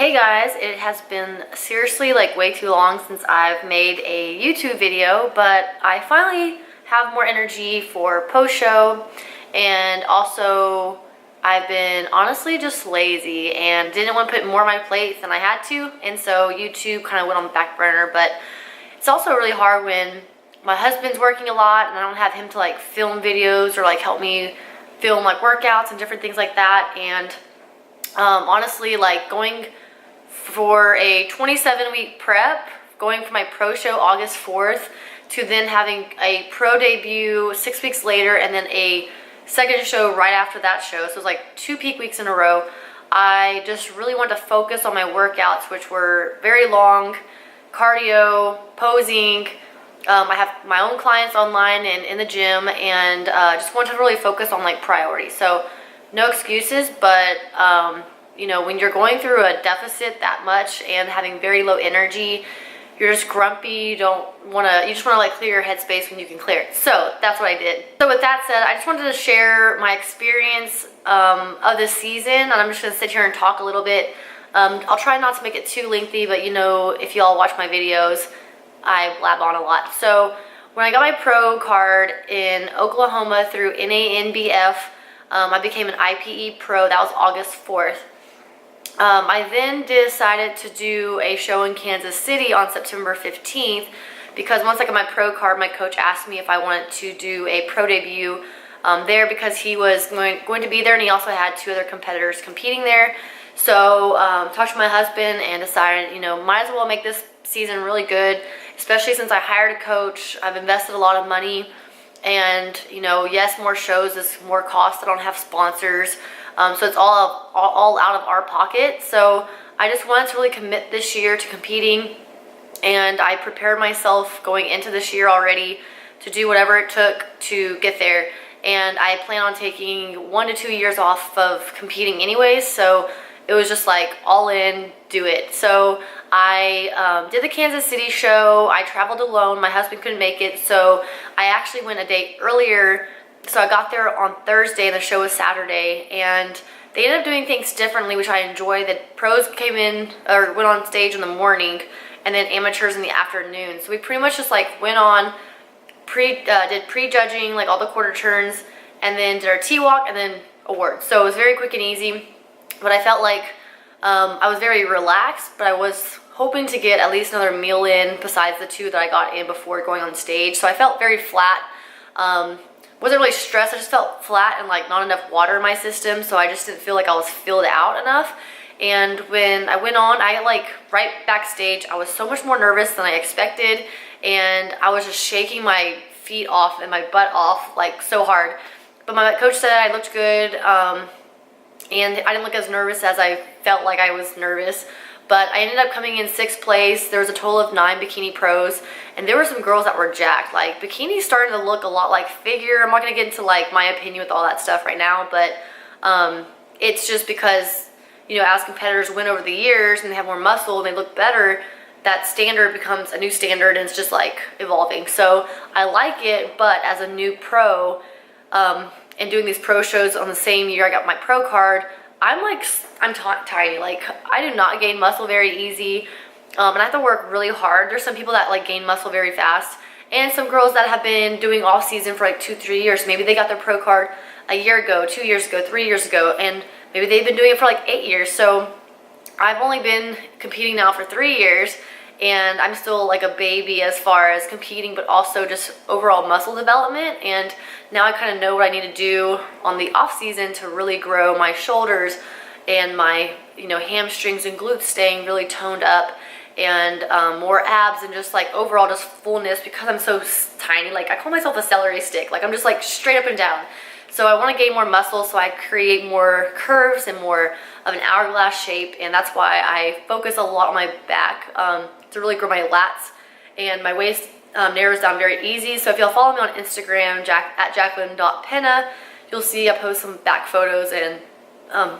Hey guys, it has been seriously like way too long since I've made a YouTube video, but I finally have more energy for post-show, and also I've been honestly just lazy and didn't want to put more on my plate than I had to, and so YouTube kind of went on the back burner. But it's also really hard when my husband's working a lot and I don't have him to like film videos or like help me film like workouts and different things like that. And honestly, like going for a 27-week prep, going for my pro show August 4th, to then having a pro debut 6 weeks later, and then a second show right after that show. So it was like 2 peak weeks in a row. I just really wanted to focus on my workouts, which were very long, cardio, posing. I have my own clients online and in the gym, and just wanted to really focus on like priorities. So no excuses, but you know, when you're going through a deficit that much and having very low energy, you're just grumpy, you just want to like clear your headspace when you can clear it. So that's what I did. So with that said, I just wanted to share my experience of this season, and I'm just going to sit here and talk a little bit. I'll try not to make it too lengthy, but you know, if y'all watch my videos, I blab on a lot. So when I got my pro card in Oklahoma through NANBF, I became an IPE pro. That was August 4th. I then decided to do a show in Kansas City on September 15th, because once I got my pro card, my coach asked me if I wanted to do a pro debut there, because he was going to be there, and he also had 2 other competitors competing there. So talked to my husband and decided, you know, might as well make this season really good, especially since I hired a coach. I've invested a lot of money, and you know, yes, more shows is more cost. I don't have sponsors. So it's all out of our pocket. So I just wanted to really commit this year to competing, and I prepared myself going into this year already to do whatever it took to get there. And I plan on taking 1 to 2 years off of competing anyways, so it was just like all in, do it. So I did the Kansas City show. I traveled alone. My husband couldn't make it, so I actually went a day earlier. So I got there on Thursday and the show was Saturday, and they ended up doing things differently, which I enjoy. The pros came in or went on stage in the morning, and then amateurs in the afternoon. So we pretty much just like went on, did pre-judging, like all the quarter turns, and then did our T-walk and then awards. So it was very quick and easy, but I felt like I was very relaxed, but I was hoping to get at least another meal in besides the 2 that I got in before going on stage. So I felt very flat. Wasn't really stressed, I just felt flat and like not enough water in my system, so I just didn't feel like I was filled out enough. And when I went on, I like right backstage, I was so much more nervous than I expected, and I was just shaking my feet off and my butt off like so hard. But my coach said I looked good, and I didn't look as nervous as I felt like I was nervous. But I ended up coming in 6th place. There was a total of 9 bikini pros, and there were some girls that were jacked. Like, bikini's starting to look a lot like figure. I'm not gonna get into like my opinion with all that stuff right now, but it's just because, you know, as competitors win over the years and they have more muscle and they look better, that standard becomes a new standard, and it's just like evolving. So I like it, but as a new pro, and doing these pro shows on the same year I got my pro card, I'm tiny. Like, I do not gain muscle very easy, and I have to work really hard. There's some people that like gain muscle very fast, and some girls that have been doing off season for like 2-3 years. Maybe they got their pro card a year ago, 2 years ago, 3 years ago, and maybe they've been doing it for like 8 years. So I've only been competing now for 3 years, and I'm still like a baby as far as competing, but also just overall muscle development. And now I kind of know what I need to do on the off season to really grow my shoulders and my, you know, hamstrings and glutes staying really toned up, and more abs, and just like overall just fullness, because I'm so tiny. Like, I call myself a celery stick. Like, I'm just like straight up and down. So I want to gain more muscle, so I create more curves and more of an hourglass shape, and that's why I focus a lot on my back to really grow my lats, and my waist narrows down very easy. So if y'all follow me on Instagram, at jacqueline.penna, you'll see I post some back photos, and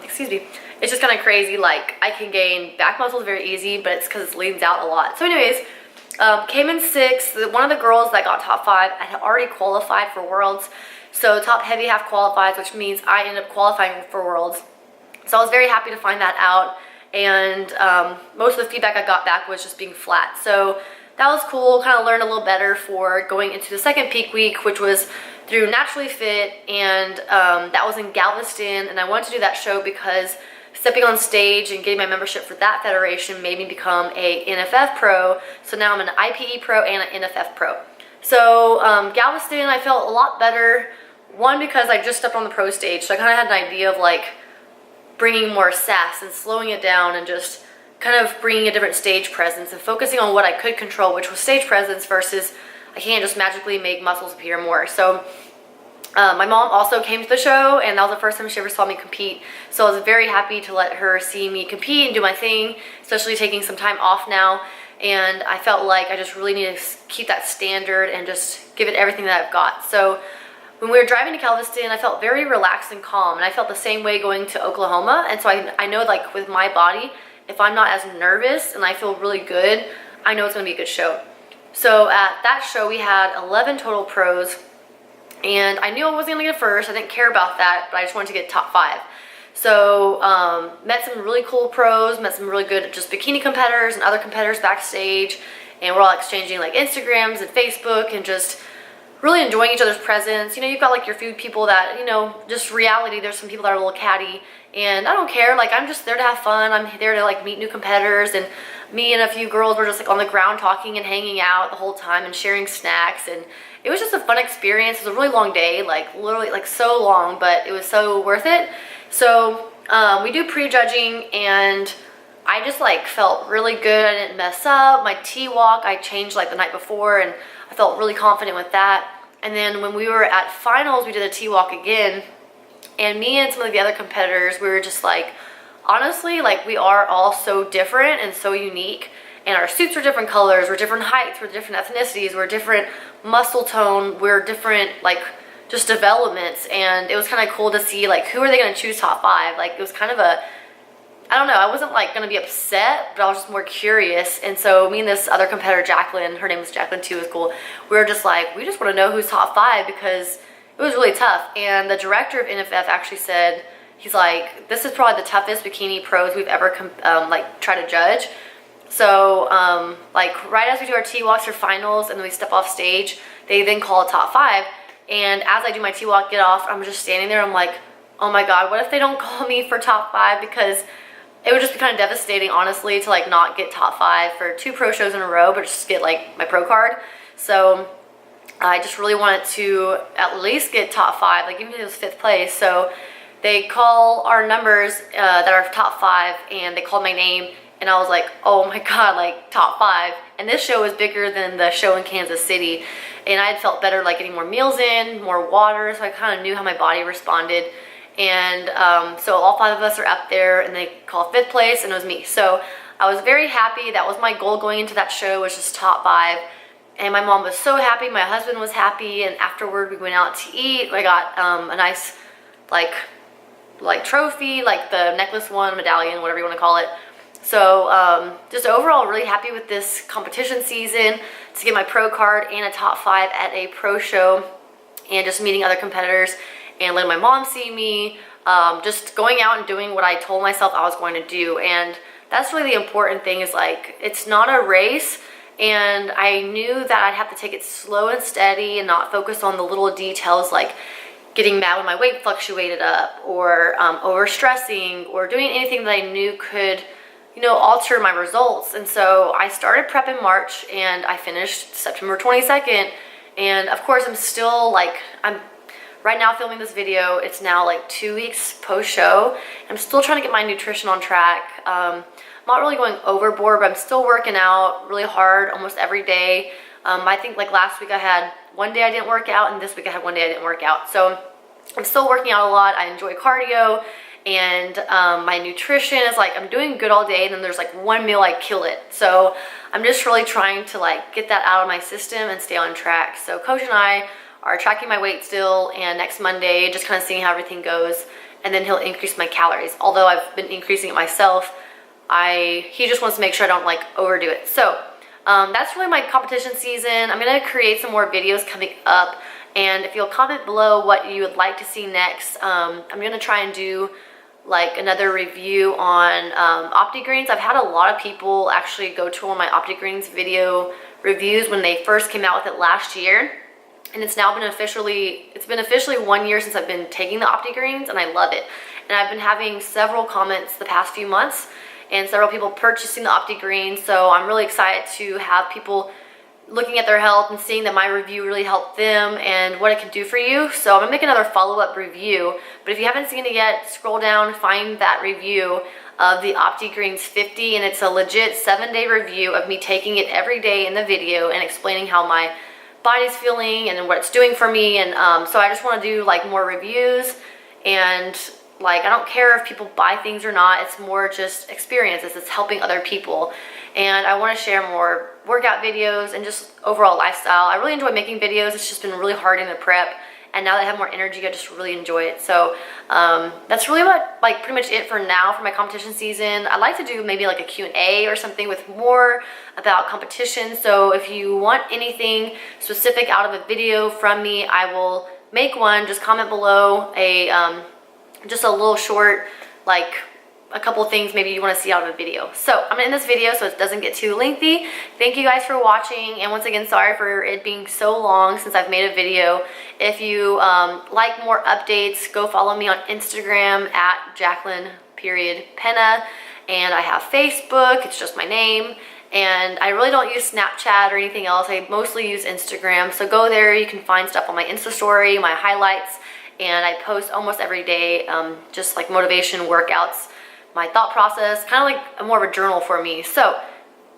excuse me, it's just kind of crazy. Like, I can gain back muscles very easy, but it's because it leans out a lot. So anyways, came in 6th. One of the girls that got top 5 had already qualified for Worlds. So top heavy half qualifies, which means I ended up qualifying for Worlds. So I was very happy to find that out, and most of the feedback I got back was just being flat. So that was cool, kind of learned a little better for going into the second peak week, which was through Naturally Fit, and that was in Galveston, and I wanted to do that show because stepping on stage and getting my membership for that federation made me become a NFF pro. So now I'm an IPE pro and an NFF pro. So Galveston, I felt a lot better. One, because I just stepped on the pro stage, so I kind of had an idea of like bringing more sass and slowing it down and just kind of bringing a different stage presence and focusing on what I could control, which was stage presence, versus I can't just magically make muscles appear more. So my mom also came to the show, and that was the first time she ever saw me compete. So I was very happy to let her see me compete and do my thing, especially taking some time off now. And I felt like I just really need to keep that standard and just give it everything that I've got. So when we were driving to Galveston, I felt very relaxed and calm, and I felt the same way going to Oklahoma. And so I know, like, with my body, if I'm not as nervous and I feel really good, I know it's gonna be a good show. So at that show, we had 11 total pros, and I knew I wasn't gonna get first. I didn't care about that, but I just wanted to get top 5. So met some really cool pros, met some really good just bikini competitors and other competitors backstage, and we're all exchanging like Instagrams and Facebook and just really enjoying each other's presence. You know, you've got like your few people that, you know, just reality, there's some people that are a little catty, and I don't care, like I'm just there to have fun. I'm there to like meet new competitors, and me and a few girls were just like on the ground talking and hanging out the whole time and sharing snacks, and it was just a fun experience. It was a really long day, like literally like so long, but it was so worth it. So we do pre-judging, and I just like felt really good. I didn't mess up. My T-walk I changed like the night before, and I felt really confident with that. And then when we were at finals, we did a T-walk again, and me and some of the other competitors, we were just like, honestly, like we are all so different and so unique, and our suits are different colors, we're different heights, we're different ethnicities, we're different muscle tone, we're different like just developments. And it was kind of cool to see like who are they going to choose top 5. Like it was kind of a, I don't know, I wasn't like going to be upset, but I was just more curious. And so me and this other competitor, Jacqueline, her name was Jacqueline too, was cool. We were just like, we just want to know who's top 5, because it was really tough. And the director of NFF actually said, he's like, this is probably the toughest bikini pros we've ever like tried to judge. So like right as we do our T-walks for finals and then we step off stage, they then call a top 5. And as I do my T-walk, get off, I'm just standing there, I'm like, oh my God, what if they don't call me for top 5? Because it would just be kind of devastating, honestly, to like not get top 5 for 2 pro shows in a row, but just get like my pro card. So I just really wanted to at least get top 5, like even if it was 5th place. So they call our numbers that are top 5, and they called my name, and I was like, oh my God, like top 5. And this show was bigger than the show in Kansas City, and I had felt better like getting more meals in, more water, so I kind of knew how my body responded. And so all 5 of us are up there, and they call 5th place, and it was me. So I was very happy. That was my goal going into that show, was just top 5. And my mom was so happy, my husband was happy, and afterward we went out to eat. I got a nice like trophy, like the necklace one, medallion, whatever you want to call it. So just overall really happy with this competition season, to get my pro card and a top 5 at a pro show, and just meeting other competitors and letting my mom see me, just going out and doing what I told myself I was going to do. And that's really the important thing, is like, it's not a race, and I knew that I'd have to take it slow and steady and not focus on the little details like getting mad when my weight fluctuated up, or over stressing, or doing anything that I knew could, you know, alter my results. And so I started prep in March, and I finished September 22nd. And of course I'm still like, I'm right now filming this video, it's now like 2 weeks post-show. I'm still trying to get my nutrition on track. I'm not really going overboard, but I'm still working out really hard almost every day. I think like last week I had one day I didn't work out, and this week I had one day I didn't work out. So I'm still working out a lot. I enjoy cardio, and my nutrition is like, I'm doing good all day, and then there's like one meal I kill it. So I'm just really trying to like get that out of my system and stay on track. So Coach and I are tracking my weight still, and next Monday just kind of seeing how everything goes, and then he'll increase my calories. Although I've been increasing it myself, he just wants to make sure I don't like overdo it. So that's really my competition season. I'm gonna create some more videos coming up, and if you'll comment below what you would like to see next, I'm gonna try and do like another review on OptiGreens. I've had a lot of people actually go to one of my OptiGreens video reviews when they first came out with it last year. And it's now been officially 1 year since I've been taking the OptiGreens, and I love it. And I've been having several comments the past few months and several people purchasing the OptiGreens. So I'm really excited to have people looking at their health and seeing that my review really helped them and what it can do for you. So I'm gonna make another follow-up review, but if you haven't seen it yet, scroll down, find that review of the OptiGreens 50, and it's a legit 7-day review of me taking it every day in the video and explaining how my body's feeling and what it's doing for me. And so I just want to do like more reviews, and like I don't care if people buy things or not. It's more just experiences. It's helping other people, and I want to share more workout videos and just overall lifestyle. I really enjoy making videos. It's just been really hard in the prep, and now that I have more energy, I just really enjoy it. So that's really pretty much it for now for my competition season. I'd like to do maybe like a Q&A or something with more about competition. So if you want anything specific out of a video from me, I will make one. Just comment below just a little short, like a couple things maybe you want to see out of a video. So I'm gonna end this video so it doesn't get too lengthy. Thank you guys for watching, and once again, sorry for it being so long since I've made a video. If you like more updates, go follow me on Instagram at Jacqueline.Penna, and I have Facebook. It's just my name. And I really don't use Snapchat or anything else. I mostly use Instagram. So go there. You can find stuff on my Insta story, my highlights, and I post almost every day, just like motivation, workouts, my thought process, kind of like more of a journal for me. So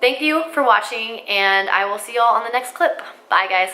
thank you for watching, and I will see y'all on the next clip. Bye, guys.